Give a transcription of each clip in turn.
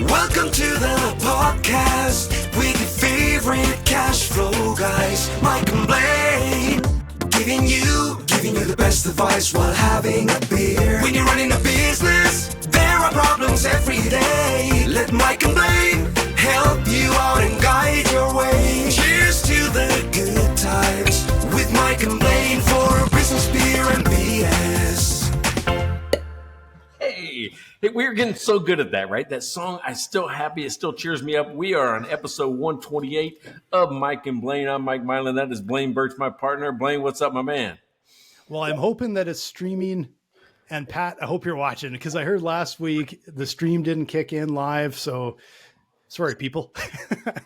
Welcome to the podcast with your favorite cash flow guys, Mike and Blaine. Giving you the best advice while having a beer. When you're running a business, there are problems every day. Let Mike and Blaine help you out and guide your way. Cheers to the good times with Mike and Blaine for business, beer, and BS. Hey, we're getting so good at that, right? That song, I'm still happy. It still cheers me up. We are on episode 128 of Mike and Blaine. I'm Mike Blaine. That is Blaine Birch, my partner. Blaine, what's up, my man? Well, I'm hoping that it's streaming. And Pat, I hope you're watching, because I heard last week the stream didn't kick in live. So sorry, people.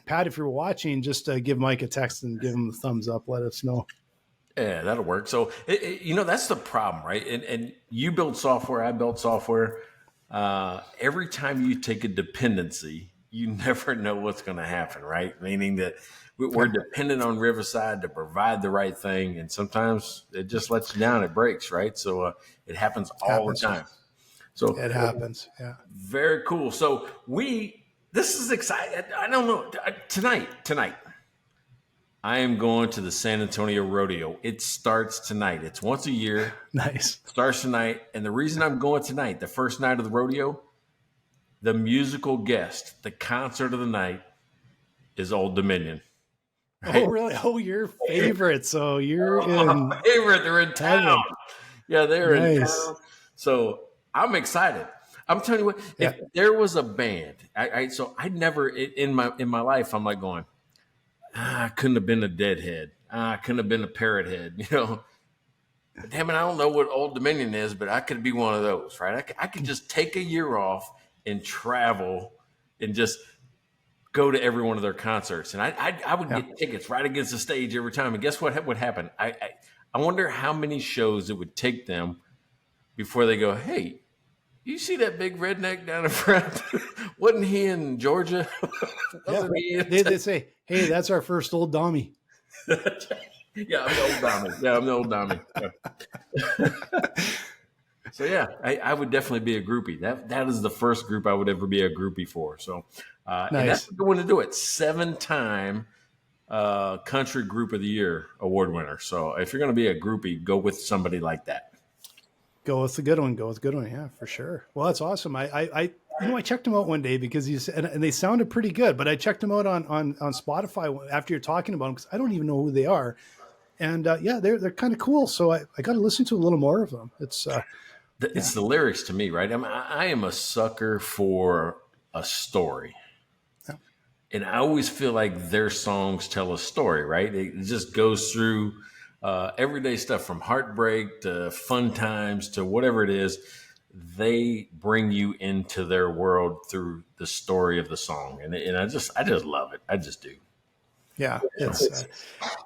Pat, if you're watching, just give Mike a text and give him a thumbs up. Let us know. Yeah, that'll work. So, that's the problem, right? And you build software, I build software. Every time you take a dependency, you never know what's going to happen, right? Meaning that we're dependent on Riverside to provide the right thing. And sometimes it just lets you down. It breaks, right? So it happens all the time. So it happens. Yeah. Very cool. So this is exciting. I don't know. Tonight. I am going to the San Antonio Rodeo. It starts tonight. It's once a year. Nice. Starts tonight. And the reason I'm going tonight, the first night of the rodeo, the musical guest, the concert of the night is Old Dominion. Right? Oh, really? Oh, your favorite. So you're in. My favorite. They're in town. Yeah, they're in town. So I'm excited. I'm telling you what, if there was a band, so I never, in my life, I'm like going, I couldn't have been a Deadhead. I couldn't have been a Parrot Head. Damn it, I don't know what Old Dominion is, but I could be one of those, right? I could just take a year off and travel and just go to every one of their concerts. And I would get tickets right against the stage every time. And guess what would happen? I wonder how many shows it would take them before they go, hey, you see that big redneck down in front? Wasn't he in Georgia? They say, hey, that's our first Old Dommy. Yeah, I'm the old Dommy. So, I would definitely be a groupie. That is the first group I would ever be a groupie for. So, nice. And that's the one to do it. 7-time Country Group of the Year award winner. So, if you're going to be a groupie, go with somebody like that. Go with the good one. Yeah, for sure. Well, that's awesome. I checked them out one day because and they sounded pretty good, but I checked them out on Spotify after you're talking about them because I don't even know who they are. And they're kind of cool. So I got to listen to a little more of them. It's the lyrics to me, right? I am a sucker for a story. Yeah. And I always feel like their songs tell a story, right? It just goes through everyday stuff from heartbreak to fun times to whatever it is. They bring you into their world through the story of the song. And I just love it. I just do. Yeah. It's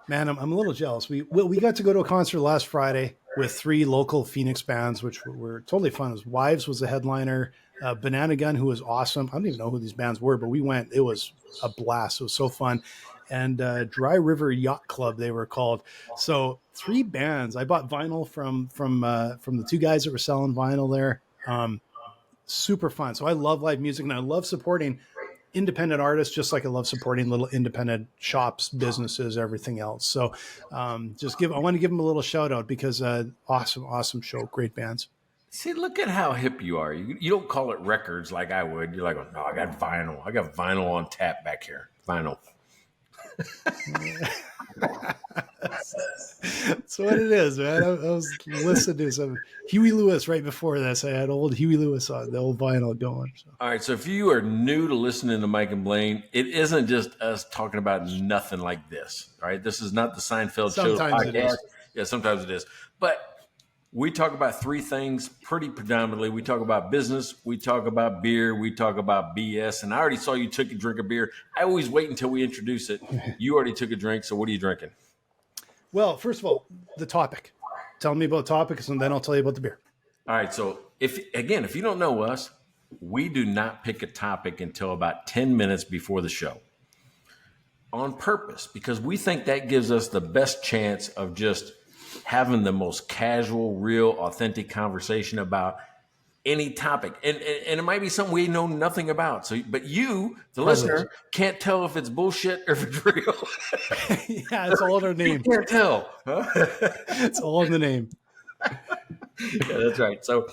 man, I'm a little jealous. We got to go to a concert last Friday with 3 local Phoenix bands, which were totally fun. It was Wives was the headliner, Banana Gun, who was awesome. I don't even know who these bands were, but we went. It was a blast. It was so fun. And Dry River Yacht Club, they were called. So 3 bands. I bought vinyl from the 2 guys that were selling vinyl there. Super fun. So I love live music, and I love supporting independent artists, just like I love supporting little independent shops, businesses, everything else. So I want to give them a little shout out because awesome show, great bands. See, look at how hip you are. You don't call it records like I would. You're like, oh, no, I got vinyl. I got vinyl on tap back here. Vinyl. That's what it is, man. I was listening to some Huey Lewis right before this. I had old Huey Lewis on the old vinyl going. So. All right, so if you are new to listening to Mike and Blaine, it isn't just us talking about nothing like this, right? This is not the Seinfeld show podcast. Yeah, sometimes it is. But we talk about 3 things pretty predominantly. We talk about business, we talk about beer, we talk about BS. And I already saw you took a drink of beer. I always wait until we introduce it. You already took a drink, so what are you drinking? Well, first of all, the topic. Tell me about the topic, and then I'll tell you about the beer. All right, so if you don't know us, we do not pick a topic until about 10 minutes before the show. On purpose, because we think that gives us the best chance of just having the most casual, real, authentic conversation about any topic, and it might be something we know nothing about. So, but you, the Probably. listener, can't tell if it's bullshit or if it's real. Yeah, it's all in our name. You can't tell. Huh? It's all in the name. Yeah, that's right. So,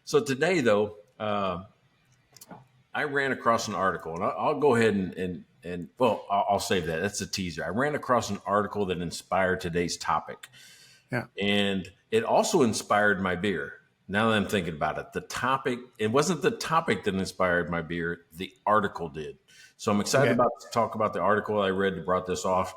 so today though, I ran across an article, and I'll go ahead and well, I'll save that. That's a teaser. I ran across an article that inspired today's topic. Yeah. And it also inspired my beer. Now that I'm thinking about it, the topic, it wasn't the topic that inspired my beer, the article did. So I'm excited about to talk about the article I read that brought this off.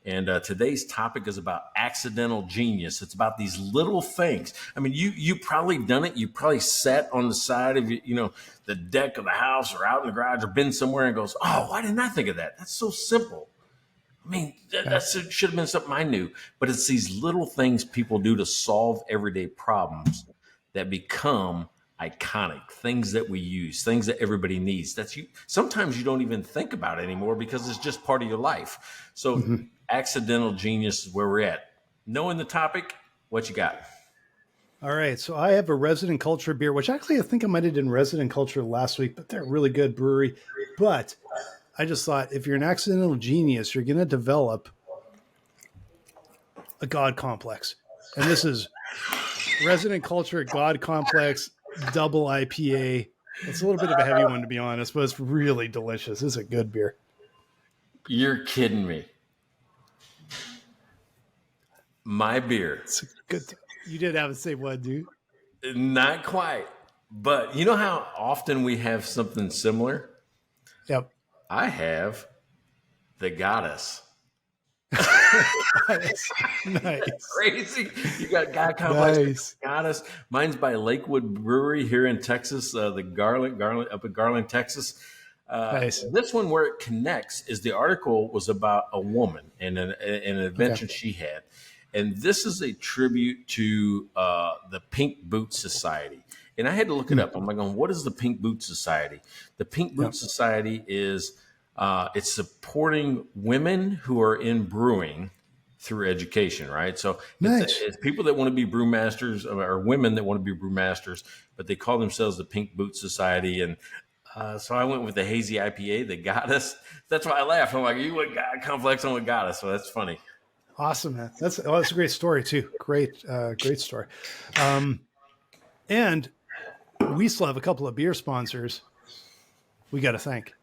And today's topic is about accidental genius. It's about these little things. I mean, you probably done it. You probably sat on the side of the deck of the house or out in the garage or been somewhere and goes, oh, why didn't I think of that? That's so simple. I mean, that should have been something I knew. But it's these little things people do to solve everyday problems that become iconic, things that we use, things that everybody needs. Sometimes you don't even think about it anymore because it's just part of your life. So accidental genius is where we're at. Knowing the topic, what you got? All right. So I have a Resident Culture beer, which actually I think I might have done Resident Culture last week, but they're a really good brewery. But I just thought if you're an accidental genius, you're going to develop a God complex. And this is Resident Culture God Complex Double IPA. It's a little bit of a heavy one, to be honest, but it's really delicious. It's a good beer. You're kidding me. My beer. It's a good. You did have the same one, dude. Not quite. But you know how often we have something similar? Yep. I have the Goddess. Nice. Crazy. You got God Complex. Nice. Goddess. Mine's by Lakewood Brewery here in Texas, the Garland up in Garland, Texas. Nice. This one, where it connects, is the article was about a woman and an invention she had. And this is a tribute to the Pink Boot Society. And I had to look it up. I'm like, what is the Pink Boot Society? The Pink Boot Society is it's supporting women who are in brewing through education, right? So it's people that want to be brewmasters or women that want to be brewmasters, but they call themselves the Pink Boot Society. And so I went with the hazy IPA, the Goddess. That's why I laugh. I'm like, you went God Complex on the Goddess. So that's funny. Awesome, man. That's a great story too. Great story. And we still have a couple of beer sponsors we got to thank.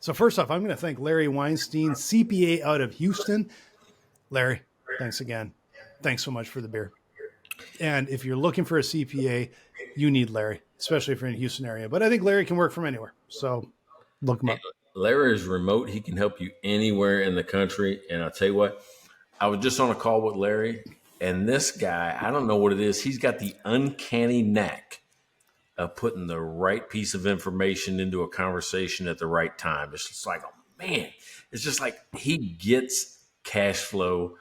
So first off, I'm going to thank Larry Weinstein, CPA out of Houston. Larry, thanks again. Thanks so much for the beer. And if you're looking for a CPA, you need Larry, especially if you're in the Houston area. But I think Larry can work from anywhere. So look him up. Larry is remote. He can help you anywhere in the country. And I'll tell you what, I was just on a call with Larry, and this guy, I don't know what it is. He's got the uncanny knack of putting the right piece of information into a conversation at the right time. It's just like, oh man, it's just like he gets cash flow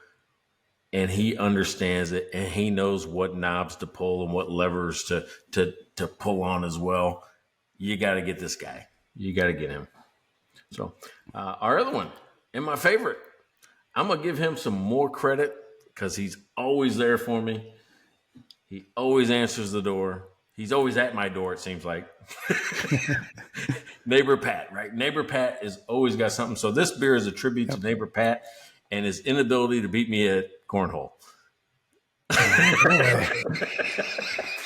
and he understands it and he knows what knobs to pull and what levers to pull on as well. You got to get this guy. You got to get him. So our other one, and my favorite, I'm going to give him some more credit because he's always there for me. He always answers the door. He's always at my door, it seems like. Neighbor Pat, right? Neighbor Pat has always got something. So this beer is a tribute to Neighbor Pat and his inability to beat me at cornhole.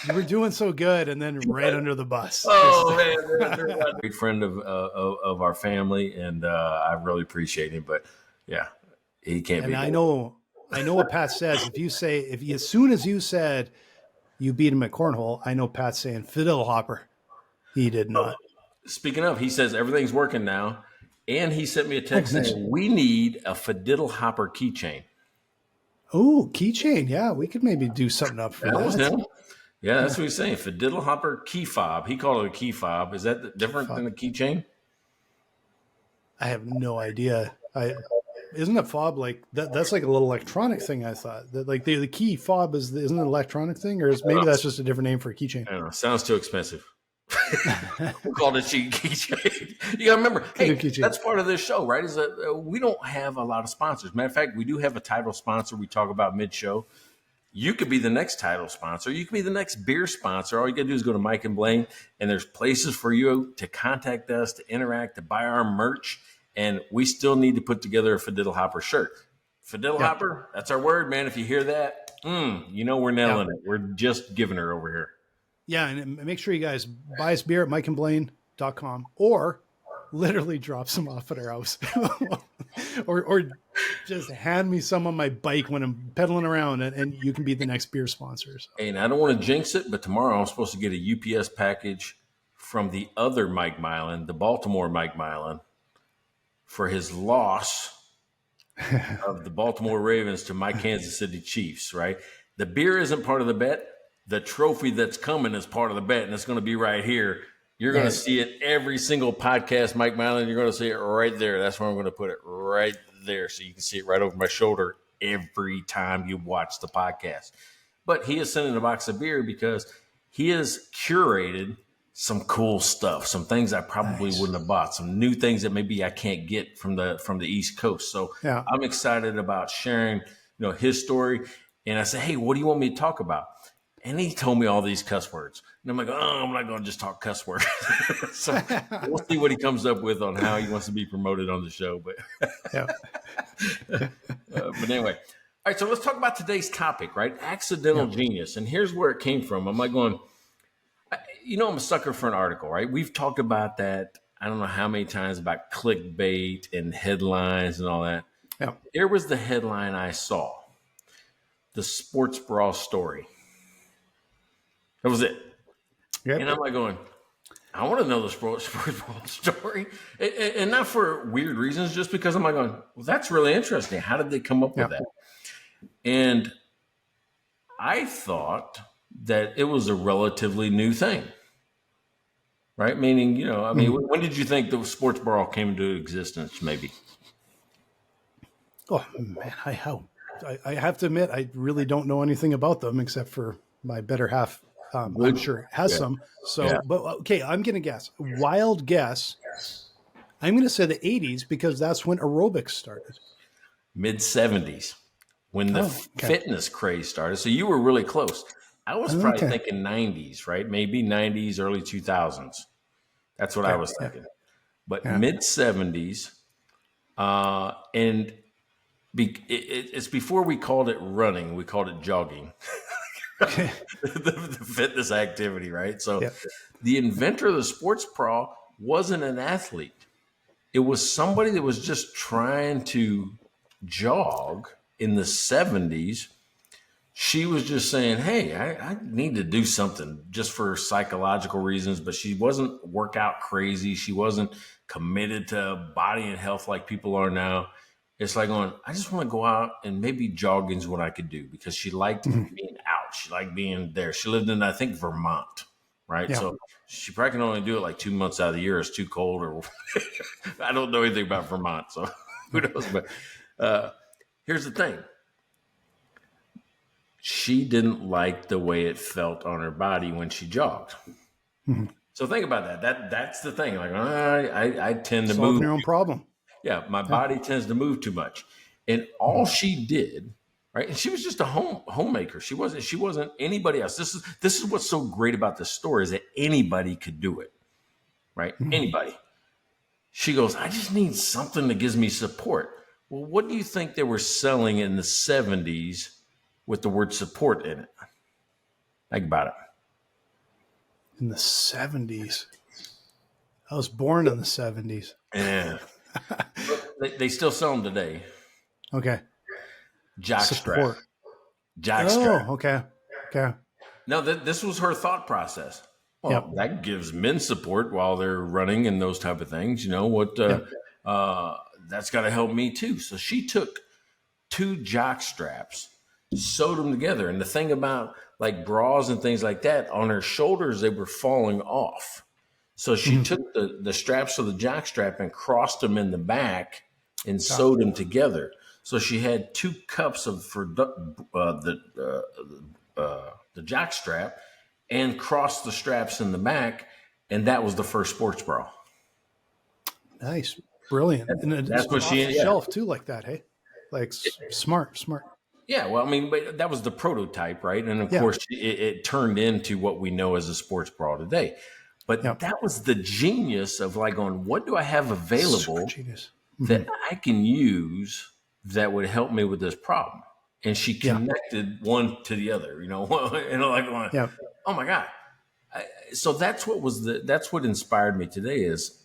You were doing so good, and then right under the bus. Oh, man. They're a great friend of our family, and I really appreciate him. But, yeah, he can't be. And I know what Pat says. As soon as you said you beat him at cornhole, I know Pat's saying fiddle hopper. He did not. Speaking of, he says everything's working now. And he sent me a text saying we need a fiddle hopper keychain. Oh, keychain. Yeah, we could maybe do something up for that. Was him. Yeah, that's what he's saying. Fiddle hopper key fob. He called it a key fob. Is that different than a keychain? I have no idea. Isn't a fob like that? That's like a little electronic thing. I thought that like the key fob isn't it an electronic thing, or maybe that's just a different name for a keychain. I don't know. Sounds too expensive. We'll call it a keychain. You got to remember, hey, that's part of this show, right? Is that we don't have a lot of sponsors. Matter of fact, we do have a title sponsor we talk about mid-show. you could be the next title sponsor. You could be the next beer sponsor. All you got to do is go to Mike and Blaine, and there's places for you to contact us, to interact, to buy our merch. And we still need to put together a Fadiddle Hopper shirt. Fadiddle Hopper, that's our word, man. If you hear that, we're nailing it. We're just giving her over here. Yeah, and make sure you guys buy us beer at mikeandblaine.com or literally drop some off at our house. or just hand me some on my bike when I'm pedaling around, and you can be the next beer sponsor. So. And I don't want to jinx it, but tomorrow I'm supposed to get a UPS package from the other Mike Milan, the Baltimore Mike Milan, for his loss of the Baltimore Ravens to my Kansas City Chiefs, right? The beer isn't part of the bet. The trophy that's coming is part of the bet, and it's going to be right here. You're going to see it every single podcast, Mike Milan. You're going to see it right there. That's where I'm going to put it, right there, so you can see it right over my shoulder every time you watch the podcast. But he is sending a box of beer because he has curated some cool stuff, some things I probably wouldn't have bought, some new things that maybe I can't get from the East Coast. So I'm excited about sharing, his story. And I said, hey, what do you want me to talk about? And he told me all these cuss words. And I'm like, I'm not going to just talk cuss words. So we'll see what he comes up with on how he wants to be promoted on the show. But but anyway. All right, so let's talk about today's topic, right? Accidental genius. And here's where it came from. I'm like going, I'm a sucker for an article, right? We've talked about that, I don't know how many times, about clickbait and headlines and all that. Yeah. Here was the headline I saw. The sports bra story. That was it. Yep. And I'm like going, I want to know the sports bra story. And not for weird reasons, just because I'm like going, well, that's really interesting. How did they come up with that? And I thought that it was a relatively new thing, right? Meaning, when did you think the sports bra came into existence, maybe? Oh, man, I have to admit, I really don't know anything about them except for my better half. I'm sure has some. So, but okay, I'm going to guess. Wild guess. I'm going to say the 80s because that's when aerobics started. Mid-70s, when the fitness craze started. So you were really close. I was probably thinking 90s, right? Maybe 90s, early 2000s. That's what I was thinking. But mid-70s, and it's before we called it running. We called it jogging. the fitness activity, right? So the inventor of the sports bra wasn't an athlete. It was somebody that was just trying to jog in the 70s. She was just saying, hey, I need to do something just for psychological reasons, but she wasn't workout crazy. She wasn't committed to body and health like people are now. It's like going, I just want to go out and maybe jogging's what I could do, because she liked being out. She liked being there. She lived in, I think, Vermont, right? Yeah. So she probably can only do it like 2 months out of the year. It's too cold, or I don't know anything about Vermont, so who knows? But here's the thing. She didn't like the way it felt on her body when she jogged. Mm-hmm. So think about that. That's the thing. Like I tend to move. Your own problem. Yeah, my body tends to move too much. And all she did, right? And she was just a homemaker. She wasn't anybody else. This is what's so great about this story, is that anybody could do it, right? Mm-hmm. Anybody. She goes, I just need something that gives me support. Well, what do you think they were selling in the 70s with the word support in it? Think about it. In the 70s. I was born in the 70s. Yeah. They still sell them today. Okay. Jockstrap. Oh, okay. No, this was her thought process. Well, that gives men support while they're running and those type of things. That's got to help me too. So she took 2 jock straps, sewed them together. And the thing about like bras and things like that, on her shoulders, they were falling off. So she took the straps of the jock strap and crossed them in the back and sewed them together. So she had 2 cups for the jock strap, and crossed the straps in the back, and that was the first sports bra. Nice, brilliant. And that's what she shelf too, like that. Hey, like smart. Yeah, well, I mean, but that was the prototype, right? And of course, it turned into what we know as a sports bra today. But that was the genius of like going, what do I have available that I can use that would help me with this problem? And she connected one to the other, you know, like going, oh my God. So that's what inspired me today is,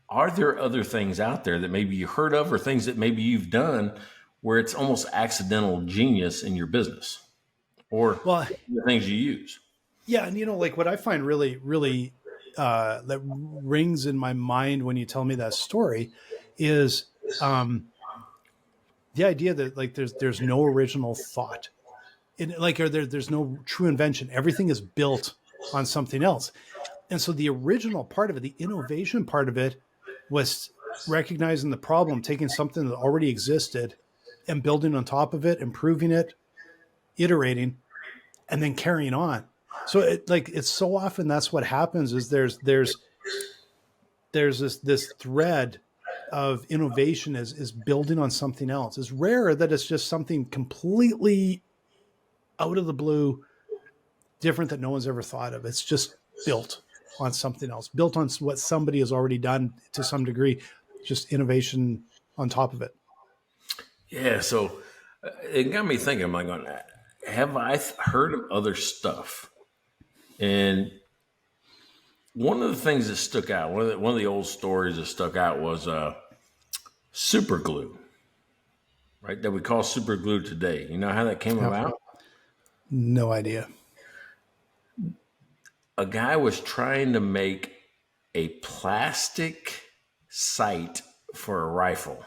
are there other things out there that maybe you heard of or things that maybe you've done where it's almost accidental genius in your business or the things you use? Yeah. And, you know, like what I find really, really that rings in my mind when you tell me that story is the idea that like there's no original thought. There's no true invention. Everything is built on something else. And so the original part of it, the innovation part of it, was recognizing the problem, taking something that already existed and building on top of it, improving it, iterating, and then carrying on. So it's so often that's what happens is there's this thread of innovation is building on something else. It's rare that it's just something completely out of the blue, different that no one's ever thought of. It's just built on something else, built on what somebody has already done to some degree, just innovation on top of it. Yeah. So it got me thinking, I'm like, have I heard of other stuff? And one of the things that stuck out, one of the old stories that stuck out was super glue, right? That we call super glue today. You know how that came about? No idea. A guy was trying to make a plastic sight for a rifle.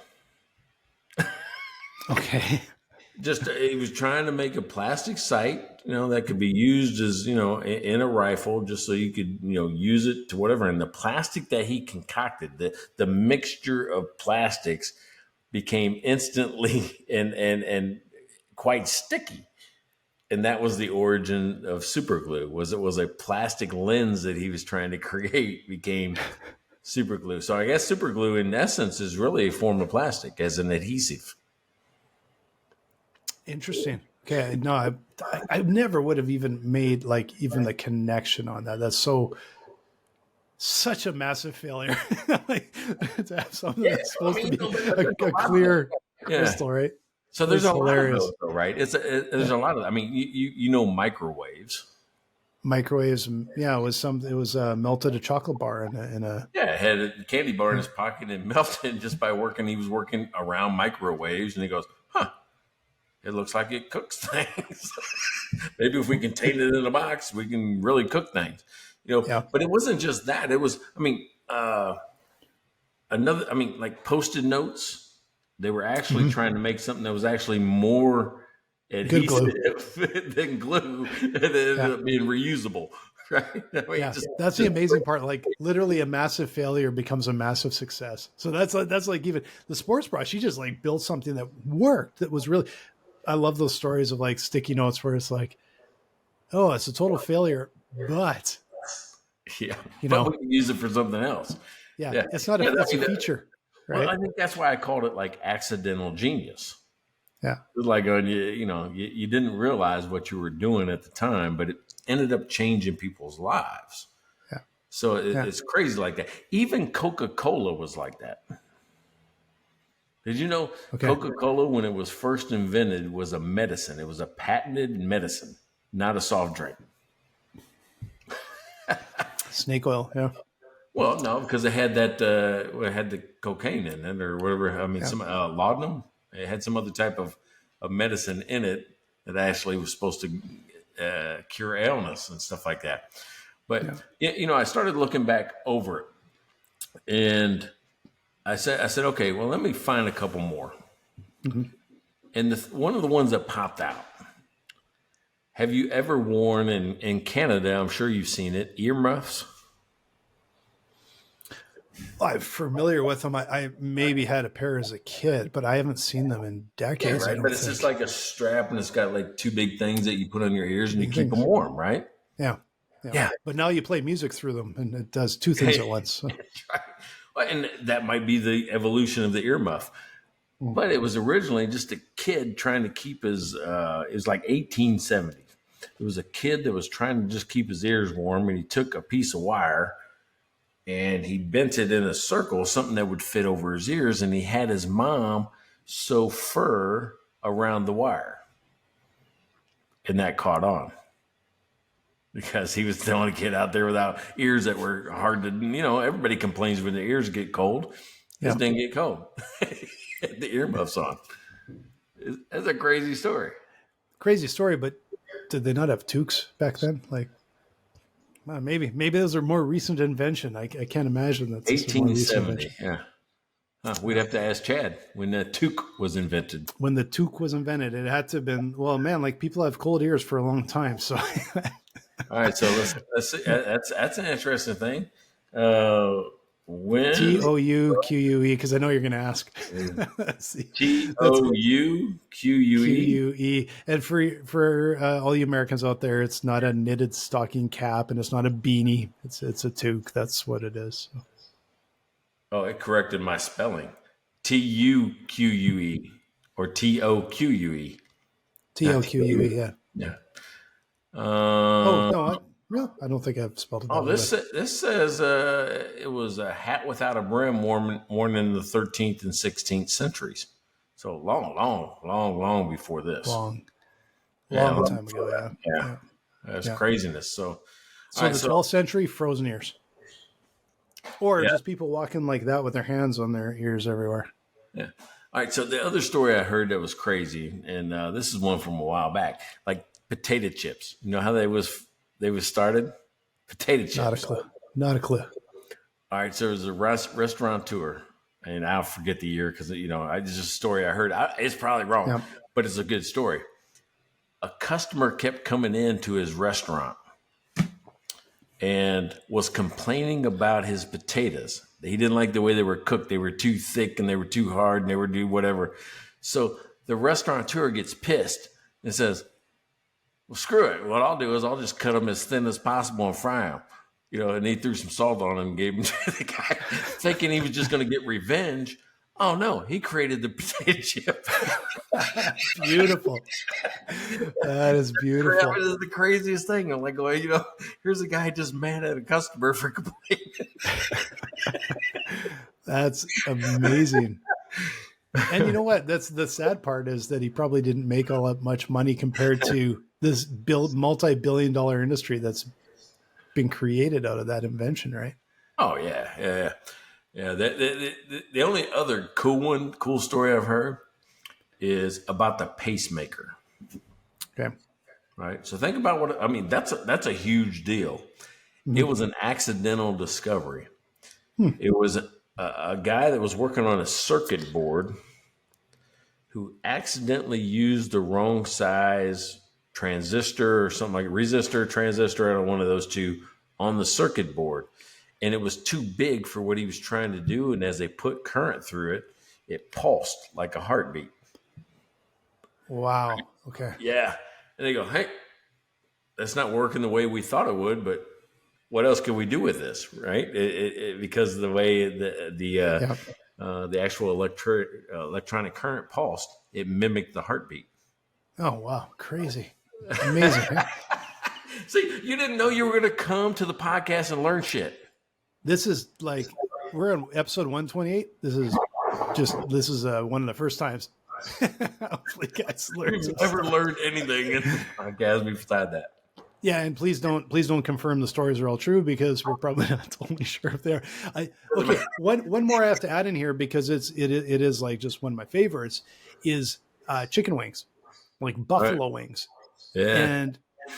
Okay. He was trying to make a plastic sight, you know, that could be used as, you know, in a rifle, just so you could, you know, use it to whatever. And the plastic that he concocted, the mixture of plastics became instantly and quite sticky. And that was the origin of super glue. It was a plastic lens that he was trying to create became super glue. So I guess super glue in essence is really a form of plastic as an adhesive. Interesting. Okay. No, I never would have even made like even the connection on that. That's such a massive failure. Like, to have something that's supposed to be a clear crystal, right? So there's a lot of those, though, right? There's a lot of. I mean, you know microwaves. Microwaves, yeah. It was melted a chocolate bar in a. Yeah, had a candy bar in his pocket and melted just by working. He was working around microwaves, and he goes, "Huh, it looks like it cooks things. Maybe if we contain it in a box, we can really cook things." You know, but it wasn't just that. It was, I mean, like Post-it notes. They were actually trying to make something that was actually more adhesive than glue, and it ended up being reusable. Right? I mean, that's the amazing part. Like literally, a massive failure becomes a massive success. So that's like even the sports bra. She just like built something that worked. That was really. I love those stories of like sticky notes where it's like, oh, it's a total failure, but we can use it for something else. Yeah. It's not a feature. Right? Well, I think that's why I called it like accidental genius. Yeah. It's like, you didn't realize what you were doing at the time, but it ended up changing people's lives. Yeah. So it's crazy like that. Even Coca-Cola was like that. Did you know Coca-Cola, when it was first invented, was a medicine? It was a patented medicine, not a soft drink. Snake oil, yeah. Well, no, because it had that had the cocaine in it or whatever. I mean, some laudanum. It had some other type of medicine in it that actually was supposed to cure illness and stuff like that. But I started looking back over it, and I said, okay, well, let me find a couple more. Mm-hmm. And one of the ones that popped out. Have you ever worn in Canada? I'm sure you've seen it. Earmuffs. I'm familiar with them. I maybe had a pair as a kid, but I haven't seen them in decades. Yeah, right. But it's just like a strap, and it's got like two big things that you put on your ears, and you keep them warm, right? Yeah. But now you play music through them, and it does two things at once. So. Right. Well, and that might be the evolution of the earmuff. but it was originally just a kid trying to keep his. It was like 1870. It was a kid that was trying to just keep his ears warm, and he took a piece of wire and he bent it in a circle, something that would fit over his ears, and he had his mom sew fur around the wire, and that caught on because he was the only kid out there without ears that were hard to. Everybody complains when their ears get cold. His didn't get cold. Had the earmuffs on. That's a crazy story. Crazy story, but did they not have toques back then? Like, well, maybe those are more recent invention. I can't imagine that's 1870. Yeah, we'd have to ask Chad when the toque was invented. When the toque was invented, it had to have been. Well, man, like people have cold ears for a long time. So, all right. So let's see. That's an interesting thing. When TOUQUE, because I know you're going to ask. TOUQUE. And for all you Americans out there, it's not a knitted stocking cap and it's not a beanie. It's a toque. That's what it is. Oh, it corrected my spelling. TUQUE or TOQUE. TOQUE, yeah. Yeah. No. I don't think I've spelled it. This says it was a hat without a brim worn in the 13th and 16th centuries. So long before this. Long time ago. Yeah. That's craziness. So the 12th century, frozen ears, or just people walking like that with their hands on their ears everywhere. Yeah. All right. So the other story I heard that was crazy, and this is one from a while back, like potato chips. You know how they was started? Potato chips. Not a clue. All right. So there's a restaurateur, and I'll forget the year because, it's just a story I heard. It's probably wrong, but it's a good story. A customer kept coming into his restaurant and was complaining about his potatoes. He didn't like the way they were cooked. They were too thick and they were too hard and they were do whatever. So the restaurateur gets pissed and says, well, screw it. What I'll do is I'll just cut them as thin as possible and fry them. And he threw some salt on them and gave them to the guy, thinking he was just going to get revenge. Oh, no. He created the potato chip. Beautiful. That is beautiful. That is the craziest thing. I'm like, well, here's a guy just mad at a customer for complaining. That's amazing. And you know what? That's the sad part is that he probably didn't make all that much money compared to this multi-billion-dollar industry that's been created out of that invention, right? Oh yeah. The only other cool story I've heard is about the pacemaker. Okay. Right. So think about that's a huge deal. Mm-hmm. It was an accidental discovery. It was a guy that was working on a circuit board who accidentally used the wrong size transistor or something like resistor, transistor, out of one of those two on the circuit board. And it was too big for what he was trying to do. And as they put current through it, it pulsed like a heartbeat. Wow. Okay. Yeah. And they go, hey, that's not working the way we thought it would, but what else can we do with this? Right. Because of the way the actual electronic current pulsed, it mimicked the heartbeat. Oh, wow. Crazy. Amazing. See, you didn't know you were going to come to the podcast and learn shit. This is like, we're on episode 128. This is one of the first times. Hopefully guys learned. We've never learned anything in the podcast beside that. Yeah, and please don't confirm the stories are all true because we're probably not totally sure if they're. Okay, one more I have to add in here because it is like just one of my favorites is chicken wings, like buffalo wings. Yeah, and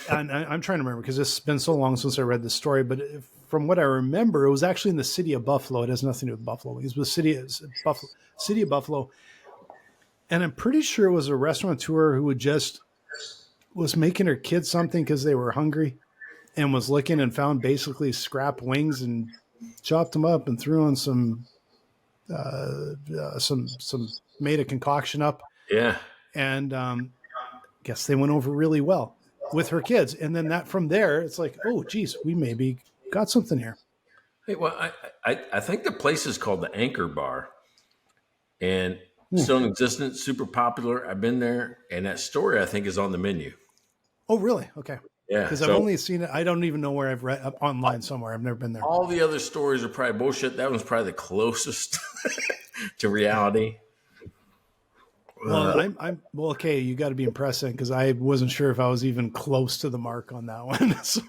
I'm trying to remember because it's been so long since I read this story, but from what I remember, it was actually in the city of Buffalo. It has nothing to do with buffalo wings. It was city of Buffalo, and I'm pretty sure it was a restaurateur who was making her kids something because they were hungry and was looking and found basically scrap wings and chopped them up and threw on some made a concoction up. Yeah. And guess they went over really well with her kids. And then from there, it's like, oh, geez, we maybe got something here. Hey, well, I think the place is called the Anchor Bar. And Still in existence, super popular. I've been there, and that story I think is on the menu. Oh, really? Okay. Yeah, because I've only seen it. I don't even know where I've read up online somewhere. I've never been there. All the other stories are probably bullshit. That one's probably the closest to reality. Well, I'm well. Okay, you got to be impressed because I wasn't sure if I was even close to the mark on that one. So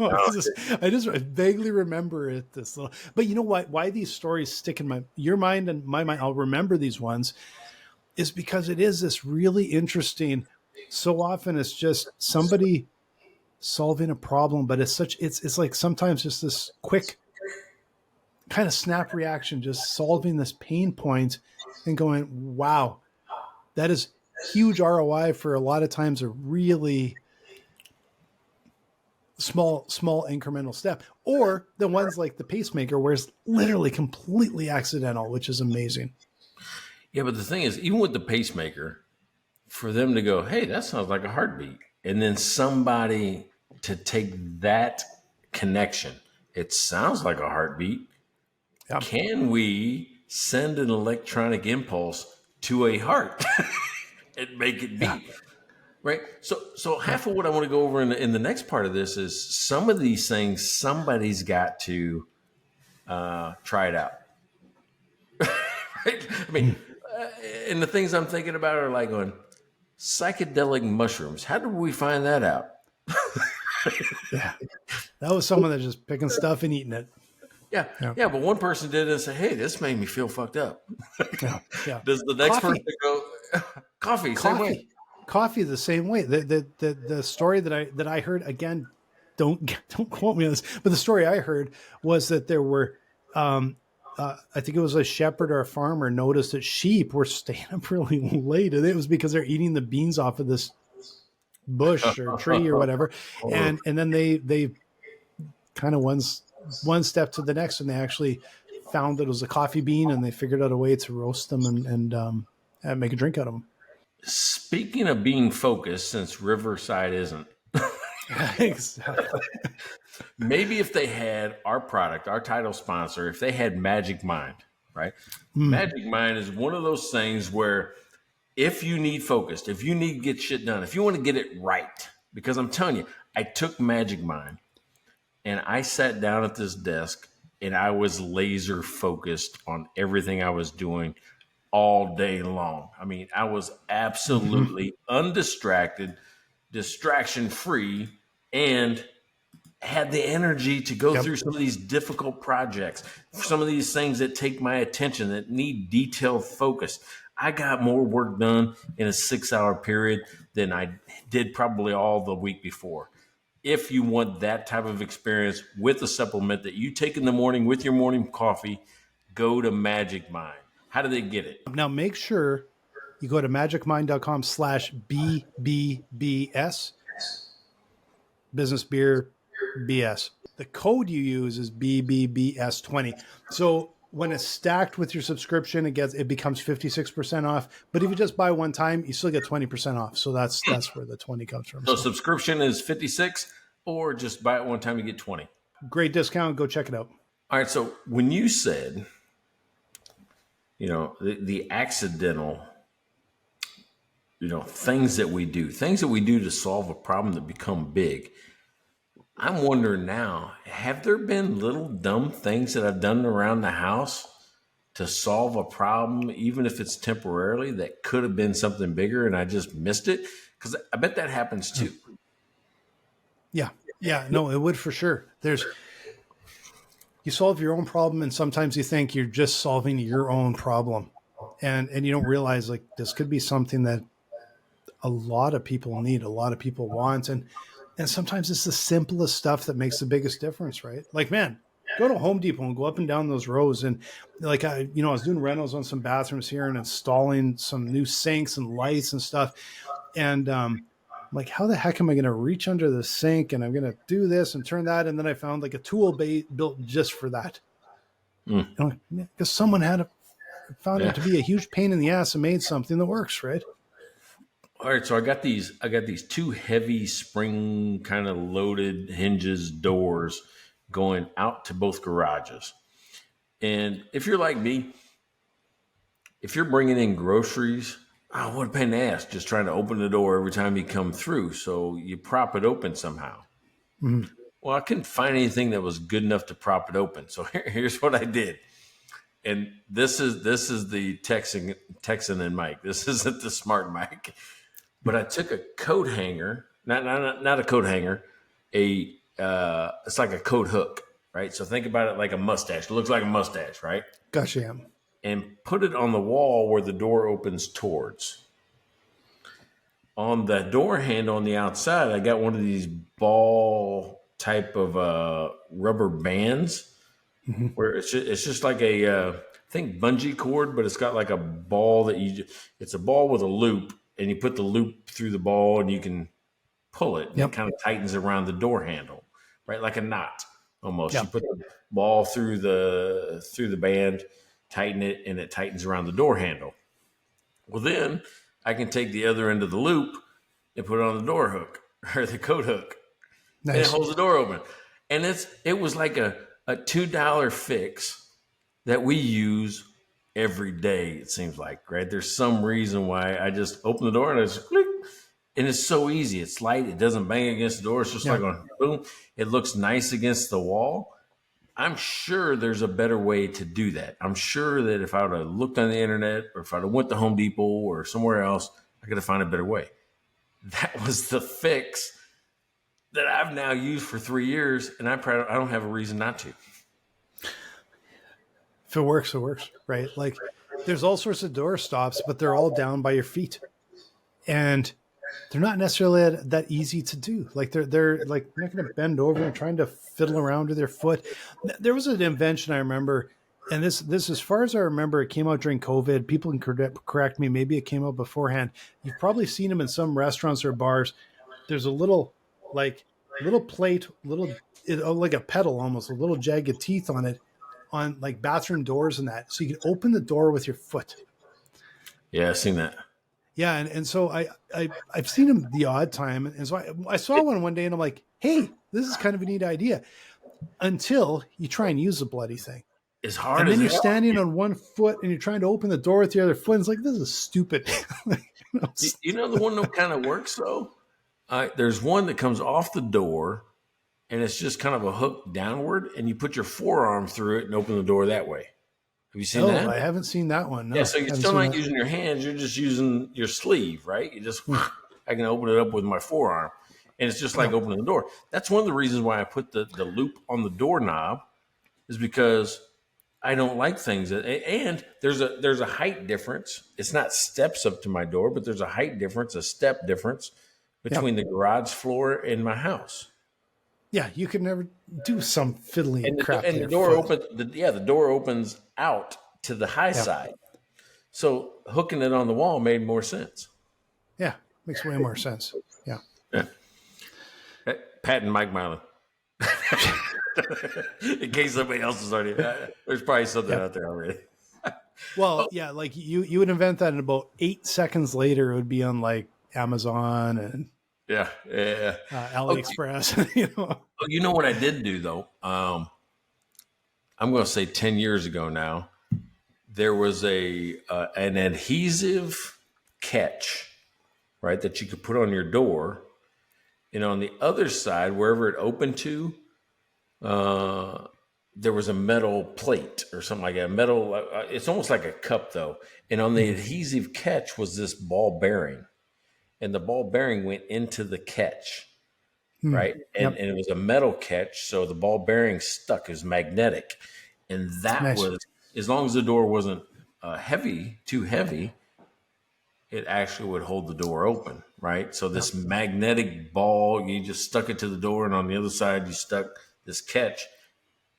I just vaguely remember it. But you know what? Why these stories stick in your mind and my mind? I'll remember these ones is because it is this really interesting. So often it's just somebody solving a problem, but it's like sometimes just this quick kind of snap reaction, just solving this pain point and going, wow, that is huge ROI for a lot of times a really small incremental step, or the ones like the pacemaker where it's literally completely accidental, which is amazing. Yeah, but the thing is, even with the pacemaker, for them to go, hey, that sounds like a heartbeat, and then somebody to take that connection, it sounds like a heartbeat. Yep. Can we send an electronic impulse to a heart and make it beat? Yeah. Right. So half of what I want to go over in the next part of this is some of these things somebody's got to try it out. Right? I mean, and the things I'm thinking about are like going psychedelic mushrooms. How did we find that out? Yeah, that was someone that's just picking stuff and eating it. Yeah. But one person did it and say, "Hey, this made me feel fucked up." Yeah. Does the next person go coffee? Same way. Coffee the same way. The story that I heard, again, don't quote me on this, but the story I heard was that there were, I think it was a shepherd or a farmer noticed that sheep were staying up really late, and it was because they're eating the beans off of this bush or tree or whatever, and then they kind of one step to the next, and they actually found that it was a coffee bean, and they figured out a way to roast them and make a drink out of them. Speaking of being focused, since Riverside isn't, exactly. Maybe if they had our product, our title sponsor, if they had Magic Mind, right? Magic Mind is one of those things where if you need focused, if you need to get shit done, if you want to get it right, because I'm telling you, I took Magic Mind and I sat down at this desk and I was laser focused on everything I was doing all day long. I mean, I was absolutely undistracted, distraction free, and had the energy to go through some of these difficult projects, some of these things that take my attention, that need detailed focus. I got more work done in a 6-hour period than I did probably all the week before. If you want that type of experience with a supplement that you take in the morning with your morning coffee, go to Magic Mind. How do they get it? Now, make sure you go to magicmind.com/BBBS, business beer BS. The code you use is BBBS20. So when it's stacked with your subscription, it becomes 56% off. But if you just buy one time, you still get 20% off. So that's where the 20 comes from. So subscription is 56, or just buy it one time, you get 20. Great discount. Go check it out. All right. So when you said, the accidental, things that we do to solve a problem that become big. I'm wondering now, have there been little dumb things that I've done around the house to solve a problem, even if it's temporarily, that could have been something bigger and I just missed it? Because I bet that happens too. Yeah. No, it would for sure. You solve your own problem, and sometimes you think you're just solving your own problem, and you don't realize like this could be something that a lot of people need, a lot of people want, and sometimes it's the simplest stuff that makes the biggest difference, right? Like, man, go to Home Depot and go up and down those rows, and like I was doing rentals on some bathrooms here and installing some new sinks and lights and stuff, and like, how the heck am I going to reach under the sink and I'm going to do this and turn that? And then I found like a tool built just for that. Because someone found it to be a huge pain in the ass and made something that works, right? All right. So I got these two heavy spring kind of loaded hinges doors going out to both garages. And if you're like me, if you're bringing in groceries, what a pain in the ass just trying to open the door every time you come through. So you prop it open somehow. Mm-hmm. Well, I couldn't find anything that was good enough to prop it open. So here's what I did. And this is the Texan and Mike. This isn't the smart Mike. But I took a coat hanger, not a coat hanger, it's like a coat hook, right? So think about it like a mustache. It looks like a mustache, right? Gotcha. Yeah. And put it on the wall where the door opens towards. On the door handle on the outside, I got one of these ball type of rubber bands where it's just like I think bungee cord, but it's got like a ball that it's a ball with a loop, and you put the loop through the ball and you can pull it. And it kind of tightens around the door handle, right? Like a knot almost. Yep. You put the ball through the band, tighten it, and it tightens around the door handle. Well, then I can take the other end of the loop and put it on the door hook or the coat hook. Nice. And it holds the door open. And it was like a $2 fix that we use every day, it seems like, right? There's some reason why I just open the door and I just click. And it's so easy. It's light. It doesn't bang against the door. It's just like boom. It looks nice against the wall. I'm sure there's a better way to do that. I'm sure that if I would have looked on the internet or if I'd have went to Home Depot or somewhere else, I could have found a better way. That was the fix that I've now used for 3 years, and I don't have a reason not to. If it works, it works, right? Like there's all sorts of door stops, but they're all down by your feet. And they're not necessarily that easy to do. Like they're like not going to bend over and trying to fiddle around with their foot. There was an invention I remember, and this as far as I remember, it came out during COVID. People can correct me. Maybe it came out beforehand. You've probably seen them in some restaurants or bars. There's a little plate, like a pedal almost, a little jagged teeth on it, on like bathroom doors and that, so you can open the door with your foot. Yeah, I've seen that. Yeah, and so I've seen them the odd time, and so I saw one day, and I'm like, hey, this is kind of a neat idea. Until you try and use the bloody thing, it's hard. And then you're standing on one foot, and you're trying to open the door with the other foot. And it's like, this is stupid. You know the one that kind of works though. There's one that comes off the door, and it's just kind of a hook downward, and you put your forearm through it and open the door that way. Have you seen that? I haven't seen that one. No, yeah, so you're still not using your hands. You're just using your sleeve, right? I can open it up with my forearm, and it's just like opening the door. That's one of the reasons why I put the loop on the doorknob, is because I don't like things. And there's a height difference. It's not steps up to my door, but there's a height difference, a step difference between the garage floor and my house. Yeah, you could never do some fiddly crap. And the door opens. The door opens out to the high side. So hooking it on the wall made more sense. Yeah, makes way more sense. Yeah. Pat and Mike Milan. In case somebody else is already, there's probably something out there already. Well, yeah, like you would invent that, and about 8 seconds later, it would be on like Amazon and AliExpress. Okay. You know what I did do though? I'm going to say 10 years ago now. There was an adhesive catch, right, that you could put on your door, and on the other side, wherever it opened to, there was a metal plate or something like that. Metal. It's almost like a cup though, and on the adhesive catch was this ball bearing. And the ball bearing went into the catch, right? And it was a metal catch, so the ball bearing stuck. It was magnetic. And that was, as long as the door wasn't too heavy, it actually would hold the door open, right? So this magnetic ball, you just stuck it to the door, and on the other side, you stuck this catch.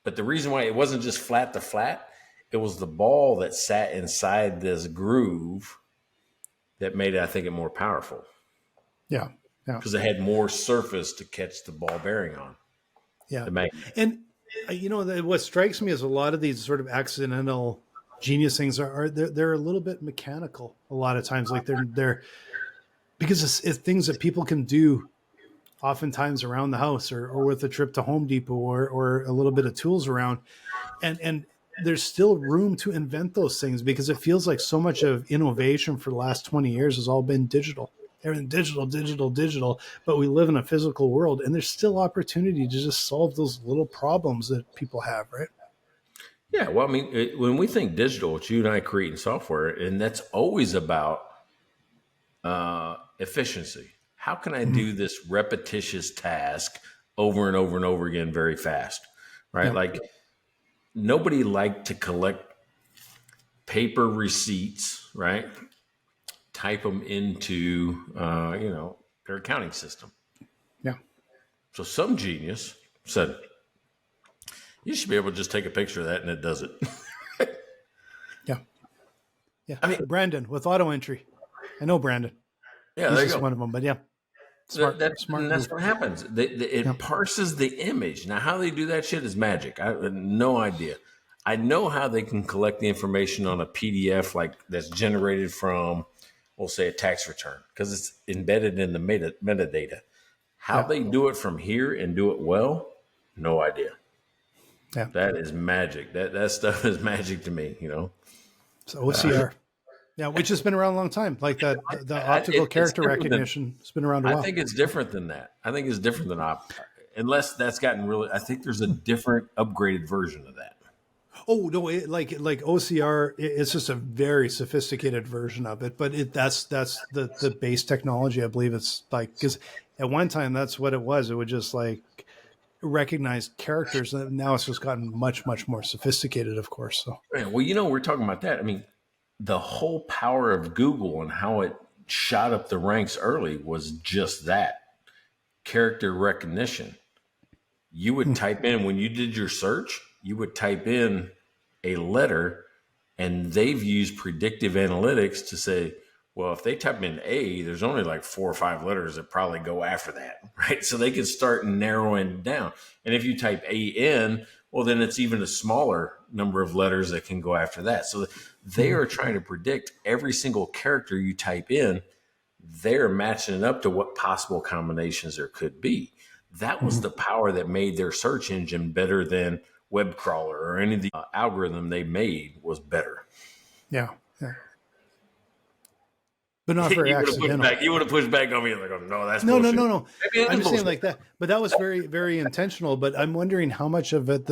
But the reason why it wasn't just flat to flat, it was the ball that sat inside this groove that made it, I think, more powerful. Yeah. Because it had more surface to catch the ball bearing on. Yeah. And, what strikes me is a lot of these sort of accidental genius things they're a little bit mechanical a lot of times. Like they're because it's things that people can do oftentimes around the house or with a trip to Home Depot or a little bit of tools around. And there's still room to invent those things, because it feels like so much of innovation for the last 20 years has all been digital. Everything digital, but we live in a physical world, and there's still opportunity to just solve those little problems that people have, right? Yeah, well, I mean, when we think digital, it's you and I creating software, and that's always about efficiency. How can I do this repetitious task over and over and over again very fast, right? Yeah. Like nobody liked to collect paper receipts, right? Type them into, their accounting system. Yeah. So some genius said, you should be able to just take a picture of that and it does it. Yeah. Yeah. I mean, Brandon with auto entry. I know Brandon. yeah, He's there you just go. one of them, but yeah. Smart. That's what happens. It parses the image. Now, how they do that shit is magic. I have no idea. I know how they can collect the information on a PDF like that's generated from, we'll say, a tax return, because it's embedded in the metadata. How they do it from here and do it well, no idea. Yeah. That is magic. That stuff is magic to me, So OCR. Yeah, which has been around a long time. Like the optical character recognition has been around a while. I think it's different than that. I think it's different than unless that's gotten really. I think there's a different upgraded version of that. Oh no! Like OCR, it's just a very sophisticated version of it. But that's the base technology. I believe it's like, because at one time that's what it was. It would just like recognize characters, and now it's just gotten much more sophisticated. Of course. So yeah, well, we're talking about that. I mean, the whole power of Google and how it shot up the ranks early was just that character recognition. You would type in, when you did your search, you would type in a letter, and they've used predictive analytics to say, well, if they type in A, there's only like 4 or 5 letters that probably go after that, right? So they can start narrowing down. And if you type AN, well, then it's even a smaller number of letters that can go after that. So they are trying to predict every single character you type in. They're matching it up to what possible combinations there could be. That was the power that made their search engine better than web crawler, or any of the algorithm they made was better. yeah. But not very accidental. You would have pushed back on me like, oh, no, that's no. Maybe I'm just saying like that, but that was very, very intentional. But I'm wondering how much of it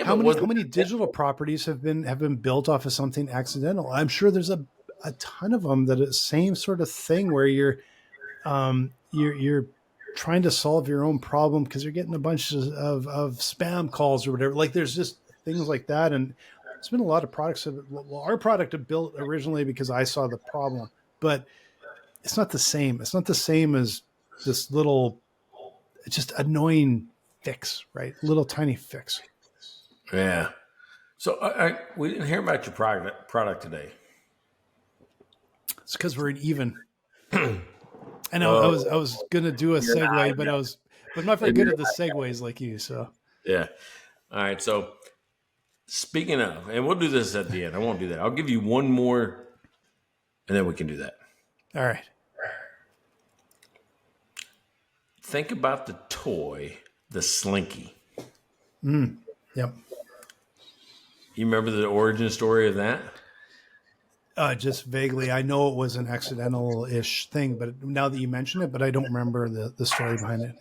how many digital properties have been built off of something accidental. I'm sure there's a ton of them that is same sort of thing where you're trying to solve your own problem because you're getting a bunch of spam calls or whatever. Like there's just things like that. And it's been a lot of products. Our product I built originally because I saw the problem, but it's not the same. It's not the same as this little, just annoying fix, right? Little tiny fix. Yeah. So we didn't hear about your product today. It's because we're even. I know I was gonna do a segue, but I'm not very good at the segues like you. So yeah. All right. So speaking of, and we'll do this at the end. I won't do that. I'll give you one more, and then we can do that. All right. Think about the toy, the Slinky. Yep. You remember the origin story of that? Just vaguely. I know it was an accidental-ish thing, but now that you mention it, but I don't remember the story behind it.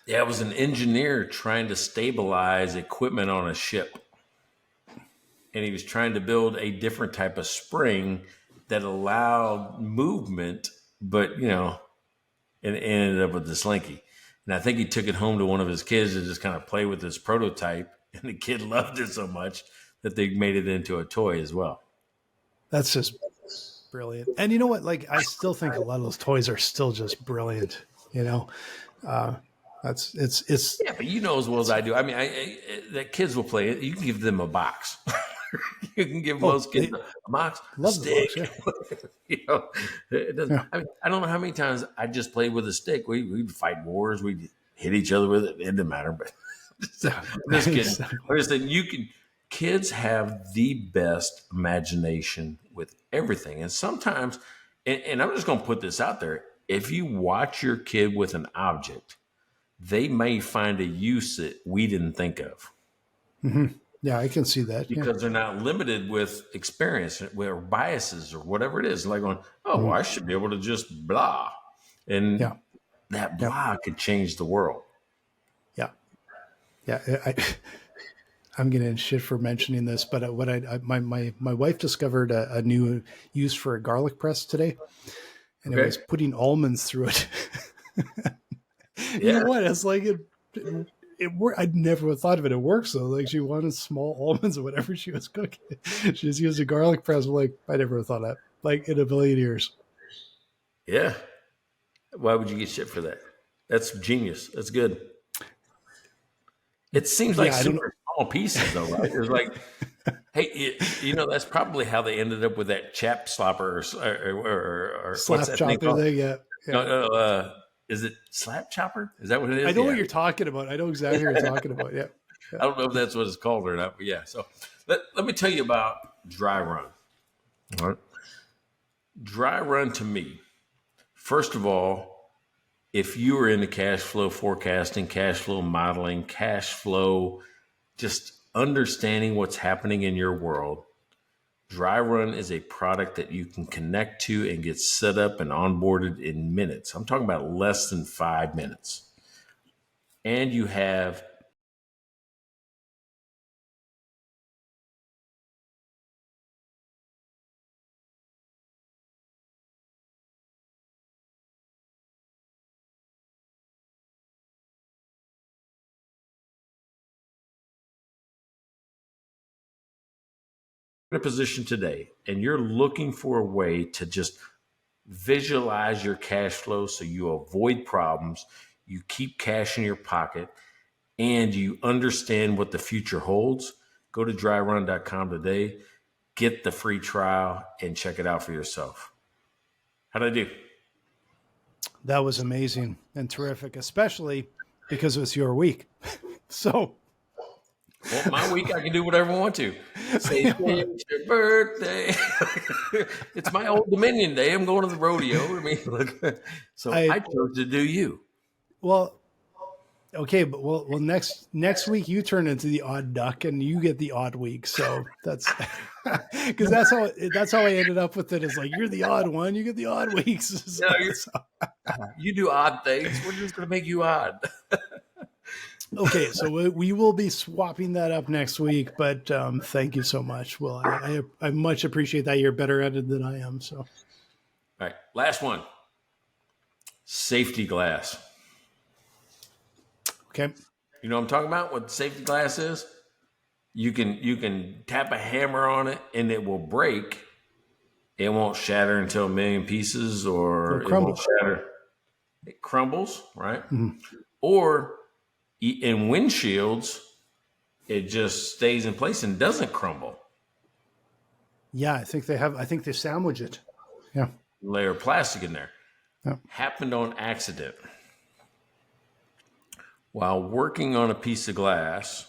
Yeah, it was an engineer trying to stabilize equipment on a ship. And he was trying to build a different type of spring that allowed movement, but, it ended up with the Slinky. And I think he took it home to one of his kids to just kind of play with this prototype. And the kid loved it so much that they made it into a toy as well. That's just brilliant. And you know what? Like, I still think a lot of those toys are still just brilliant. It's yeah, but as well as I do. I mean, that kids will play it. You can give them a box. You can give most kids a box, love stick. The box, yeah. It doesn't. Yeah. I mean, I don't know how many times I just played with a stick. We'd fight wars. We'd hit each other with it. It didn't matter. But just kidding. I'm just saying, kids have the best imagination with everything. And sometimes, and I'm just going to put this out there, if you watch your kid with an object, they may find a use that we didn't think of. Mm-hmm. Yeah, I can see that. Because they're not limited with experience or biases or whatever it is. Like going, oh, well, I should be able to just blah. And that blah could change the world. Yeah. Yeah. I'm getting shit for mentioning this, but my wife discovered a new use for a garlic press today, and it was putting almonds through it. You know what? It's like it worked. I'd never thought of it. It works though. Like she wanted small almonds or whatever she was cooking. She just used a garlic press. Like I never thought that. Like in a billion years. Yeah. Why would you get shit for that? That's genius. That's good. It seems like super small pieces, though, right? It's like, hey, that's probably how they ended up with that chap slopper or slap chopper thing. Yeah. No, is it slap chopper? Is that what it is? I know what you're talking about. I know exactly what you're talking about. Yeah. I don't know if that's what it's called or not, but yeah. So let me tell you about dry run. All right. Dry run to me, first of all, if you are into cash flow forecasting, cash flow modeling, cash flow, just understanding what's happening in your world, Dry Run is a product that you can connect to and get set up and onboarded in minutes. I'm talking about less than 5 minutes. And you have a position today and you're looking for a way to just visualize your cash flow so you avoid problems, you keep cash in your pocket, and you understand what the future holds, go to dryrun.com today, get the free trial, and check it out for yourself. How'd I do? That was amazing and terrific, especially because it was your week. So... Well, my week, I can do whatever I want to. Say it's your birthday. It's my Old Dominion day. I'm going to the rodeo. I mean, look, so I chose to do you. Well, okay, but well, next week you turn into the odd duck and you get the odd week. So that's because that's how I ended up with it. Is like you're the odd one, you get the odd weeks. So, you do odd things. We're just going to make you odd. Okay, so we will be swapping that up next week, but thank you so much. Well, I much appreciate that. You're better at it than I am. So, all right, last one. Safety glass. Okay. You know what I'm talking about? What safety glass is? You can tap a hammer on it and it will break. It won't shatter into a million pieces, or it won't shatter. It crumbles, right? Mm-hmm. Or in windshields, it just stays in place and doesn't crumble. Yeah, I think they sandwich it. Yeah. Layer of plastic in there. Yeah. Happened on accident. While working on a piece of glass,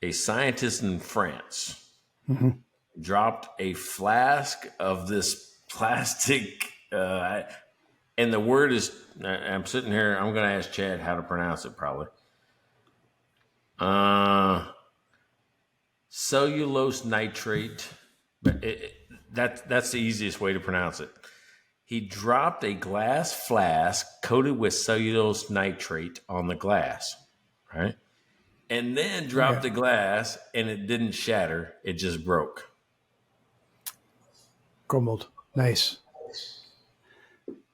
a scientist in France dropped a flask of this plastic, and the word is, I'm sitting here, I'm going to ask Chad how to pronounce it probably. Cellulose nitrate. That's the easiest way to pronounce it. He dropped a glass flask coated with cellulose nitrate on the glass, right? And then dropped the glass, and it didn't shatter. It just broke. Crumbled. Nice.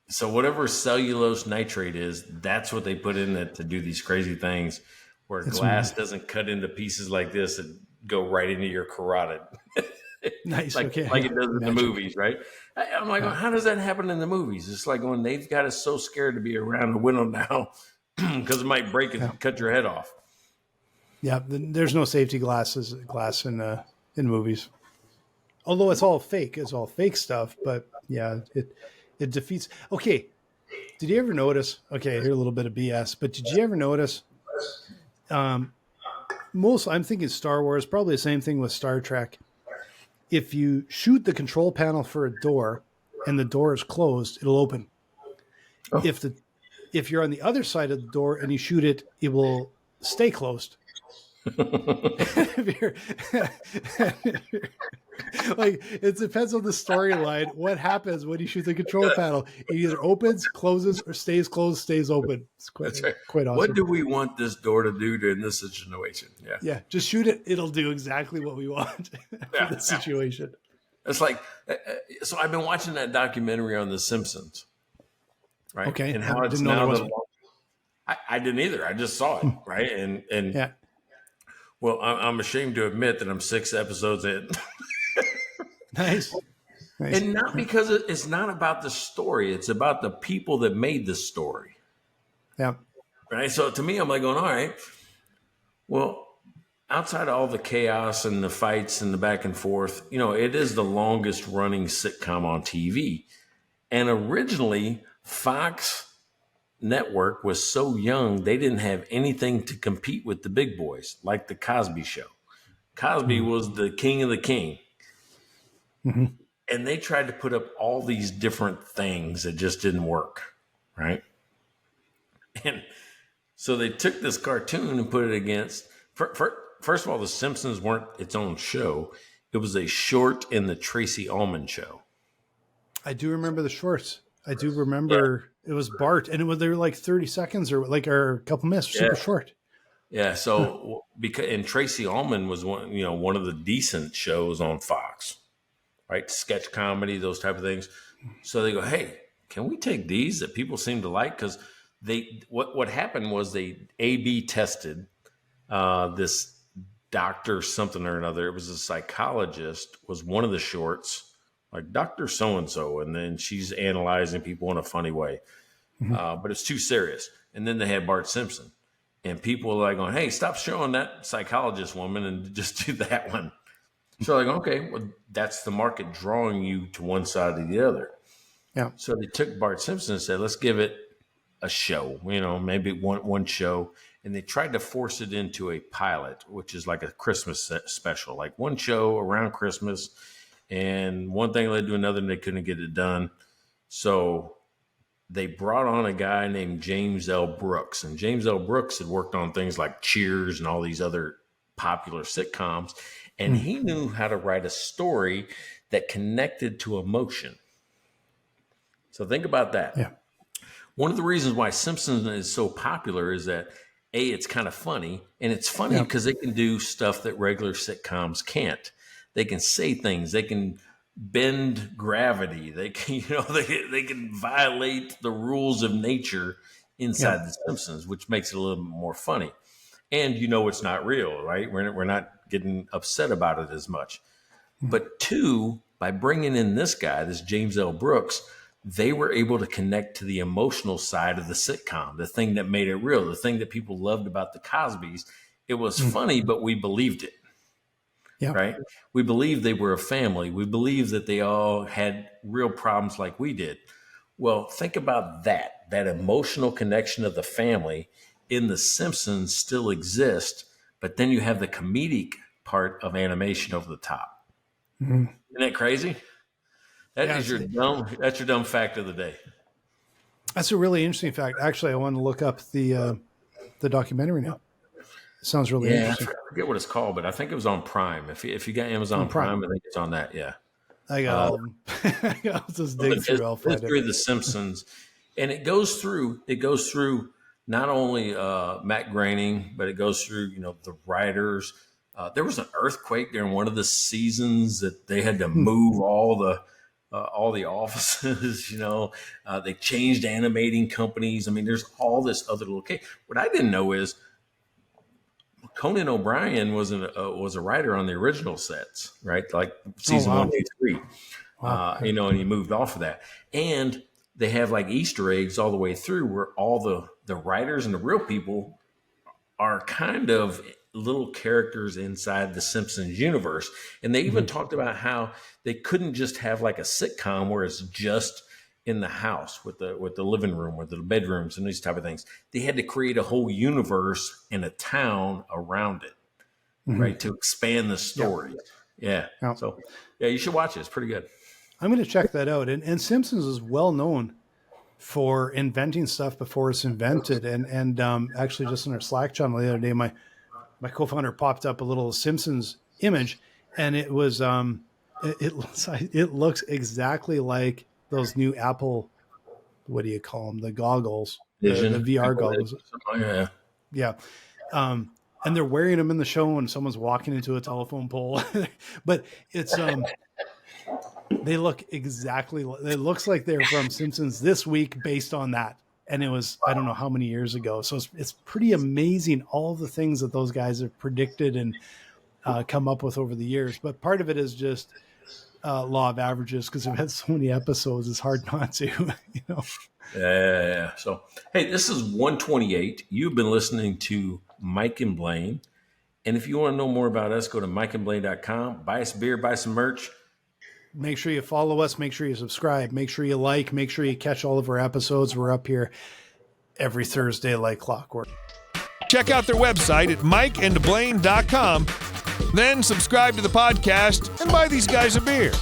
So whatever cellulose nitrate is, that's what they put in it to do these crazy things where glass doesn't cut into pieces like this and go right into your carotid. Nice. like it does in the movies, right? I'm like, how does that happen in the movies? It's like when they've got us so scared to be around the window now because it might break and cut your head off. Yeah, there's no safety glass in movies. Although it's all fake. It's all fake stuff, but yeah, it defeats. Okay, did you ever notice? Okay, here's a little bit of BS, but did you ever notice? I'm thinking Star Wars, probably the same thing with Star Trek. If you shoot the control panel for a door and the door is closed, it'll open. Oh. If you're on the other side of the door and you shoot it, it will stay closed. Like, it depends on the storyline. What happens when you shoot the control panel? It either opens, closes, or stays closed, stays open. It's quite awesome. What do we want this door to do in this situation? Yeah. Just shoot it. It'll do exactly what we want for the situation. It's like, so I've been watching that documentary on The Simpsons, right? Okay. And how it's now I didn't either. I just saw it, right? And yeah. Well, I'm ashamed to admit that I'm 6 episodes in. Nice. And not because it's not about the story. It's about the people that made the story. Yeah. Right. So to me, I'm like going, all right, well, outside of all the chaos and the fights and the back and forth, it is the longest running sitcom on TV. And originally, Fox Network was so young, they didn't have anything to compete with the big boys, like the Cosby Show. Cosby was the king of the king. Mm-hmm. And they tried to put up all these different things that just didn't work, right? And so they took this cartoon and put it against, first of all, The Simpsons weren't its own show. It was a short in the Tracy Ullman Show. I do remember the shorts. I do remember it was Bart, and they were like 30 seconds or a couple minutes, super short. Yeah. So and Tracy Ullman was one of the decent shows on Fox, right? Sketch comedy, those type of things. So they go, hey, can we take these that people seem to like? Because what happened was they A/B tested this doctor something or another. It was a psychologist, was one of the shorts, like Dr. So-and-so, and then she's analyzing people in a funny way. But it's too serious. And then they had Bart Simpson. And people were like going, hey, stop showing that psychologist woman and just do that one. So like, okay, well, that's the market drawing you to one side or the other. Yeah. So they took Bart Simpson and said, let's give it a show, maybe one show. And they tried to force it into a pilot, which is like a Christmas special, like one show around Christmas. And one thing led to another, and they couldn't get it done. So they brought on a guy named James L. Brooks. And James L. Brooks had worked on things like Cheers and all these other popular sitcoms. And he knew how to write a story that connected to emotion. So think about that. Yeah. One of the reasons why Simpsons is so popular is that, A, it's kind of funny. And it's funny because they can do stuff that regular sitcoms can't. They can say things. They can bend gravity. They can, they can violate the rules of nature inside The Simpsons, which makes it a little bit more funny. And it's not real, right? We're not getting upset about it as much. But 2, by bringing in this guy, this James L. Brooks, they were able to connect to the emotional side of the sitcom, the thing that made it real, the thing that people loved about the Cosbys. It was funny, but we believed it. Yeah. Right. We believed they were a family. We believed that they all had real problems like we did. Well, think about that emotional connection of the family in The Simpsons still exists, but then you have the comedic part of animation over the top. Mm-hmm. Isn't that crazy? That's your dumb fact of the day. That's a really interesting fact. Actually, I want to look up the documentary now. Sounds really interesting. I forget what it's called, but I think it was on Prime. If you got Amazon Prime, I think it's on that. Yeah, I got all of them. I'll just dig through. I'll find it. The Simpsons, and it goes through not only Matt Groening, but it goes through the writers. There was an earthquake during one of the seasons that they had to move all the offices. They changed animating companies. I mean, there's all this other location. What I didn't know is Conan O'Brien was a writer on the original sets, right? Like season 1, 2, 3. Wow. And he moved off of that. And they have like Easter eggs all the way through where all the writers and the real people are kind of little characters inside the Simpsons universe. And they even talked about how they couldn't just have like a sitcom where it's just in the house with the living room, with the bedrooms and these type of things. They had to create a whole universe and a town around it, right? To expand the story. Yeah. So you should watch it. It's pretty good. I'm going to check that out. And Simpsons is well known for inventing stuff before it's invented. And actually just in our Slack channel the other day, my my co-founder popped up a little Simpsons image, and it was it looks exactly like those new Apple, what do you call them, the goggles, the VR goggles. Yeah. And they're wearing them in the show and someone's walking into a telephone pole. But it's they look exactly, it looks like they're from Simpsons this week based on that. And it was, I don't know how many years ago. So it's pretty amazing, all the things that those guys have predicted and come up with over the years. But part of it is just law of averages, because we've had so many episodes, it's hard not to, you know. Yeah. So, hey, this is 128. You've been listening to Mike and Blaine. And if you want to know more about us, go to mikeandblaine.com, buy us beer, buy some merch. Make sure you follow us. Make sure you subscribe. Make sure you like. Make sure you catch all of our episodes. We're up here every Thursday like clockwork. Check out their website at mikeandblaine.com. Then subscribe to the podcast and buy these guys a beer.